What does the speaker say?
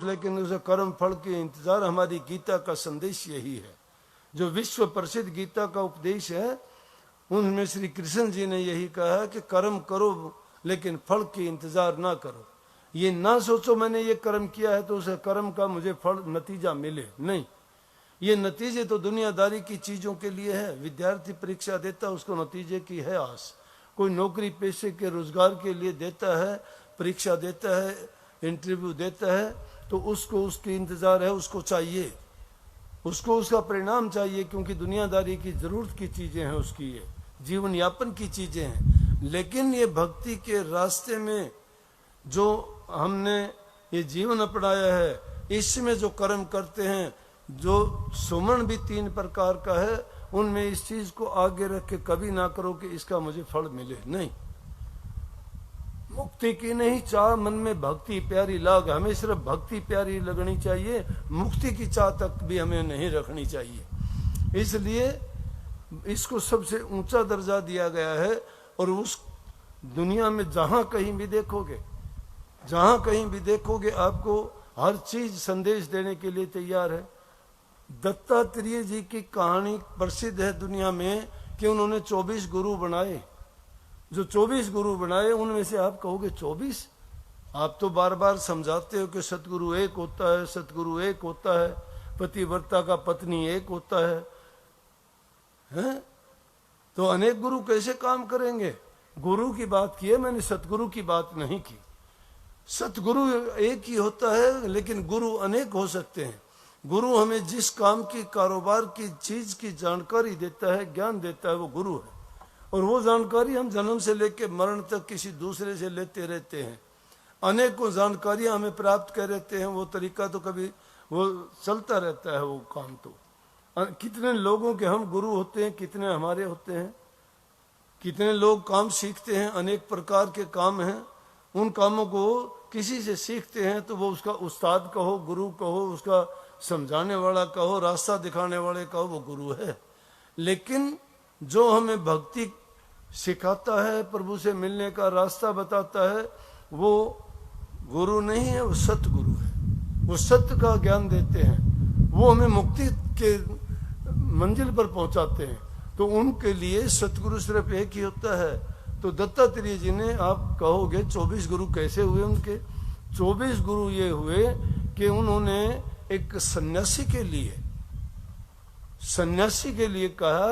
लेकिन उसे कर्म फल के इंतजार। हमारी गीता का संदेश यही है, जो विश्व प्रसिद्ध गीता का उपदेश है उनमें श्री कृष्ण जी ने यही कहा कि कर्म करो लेकिन फल के इंतजार ना करो। ये ना सोचो मैंने ये कर्म किया है तो उसे कर्म का मुझे फल नतीजा मिले, नहीं। ये नतीजे तो दुनियादारी की चीजों के लिए है। विद्यार्थी परीक्षा देता है, उसको नतीजे की है आस। कोई नौकरी पेशे के रोजगार के लिए देता है, परीक्षा देता है, इंटरव्यू देता है, तो उसको उसकी इंतजार है, उसको चाहिए, उसको उसका परिणाम चाहिए, क्योंकि दुनियादारी की जरूरत की चीजें हैं उसकी, ये जीवन यापन की चीजें हैं। लेकिन ये भक्ति के रास्ते में जो हमने ये जीवन अपनाया है, इसमें जो कर्म करते हैं, जो सुमन भी 3 प्रकार का है, उनमें इस चीज को आगे रख के कभी ना करो कि इसका मुझे फल मिले, नहीं। मुक्ति की नहीं चाह, मन में भक्ति प्यारी लाग। हमें सिर्फ भक्ति प्यारी लगनी चाहिए, मुक्ति की चाह तक भी हमें नहीं रखनी चाहिए। इसलिए इसको सबसे ऊंचा दर्जा दिया गया है। और उस दुनिया में जहां कहीं भी देखोगे, जहां कहीं भी देखोगे, आपको हर चीज संदेश देने के लिए तैयार है। दत्तात्रेय जी की कहानी प्रसिद्ध है दुनिया में कि उन्होंने 24 गुरु बनाए। जो 24 गुरु बनाए उनमें से आप कहोगे 24? आप तो बार बार समझाते हो कि सतगुरु एक होता है, सतगुरु एक होता है, पतिव्रता का पत्नी एक होता है, हैं? तो अनेक गुरु कैसे काम करेंगे? गुरु की बात की है मैंने, सतगुरु की बात नहीं की। सतगुरु एक ही होता है, लेकिन गुरु अनेक हो सकते हैं। गुरु हमें जिस काम की, कारोबार की चीज की जानकारी देता है, ज्ञान देता है, वो गुरु है। और वो जानकारी हम जन्म से लेकर मरण तक किसी दूसरे से लेते रहते हैं। अनेकों जानकारियां हमें प्राप्त कर रहते हैं, वो तरीका तो कभी वो चलता रहता है वो काम। तो कितने लोगों के हम गुरु होते हैं, कितने हमारे होते हैं। कितने लोग काम सीखते हैं, अनेक प्रकार के काम हैं, उन कामों को किसी से सीखते हैं तो वो उसका उस्ताद कहो, गुरु कहो, उसका समझाने वाला कहो, रास्ता दिखाने वाले कहो, वो गुरु है। लेकिन जो हमें भक्ति सिखाता है, प्रभु से मिलने का रास्ता बताता है, वो गुरु नहीं है, वो सतगुरु है। वो सत्य का ज्ञान देते हैं, वो हमें मुक्ति के मंजिल पर पहुंचाते हैं। तो उनके लिए सतगुरु सिर्फ एक ही होता है। तो दत्तात्रेय जी ने, आप कहोगे 24 गुरु कैसे हुए उनके? 24 गुरु ये हुए कि उन्होंने एक सन्यासी के लिए कहा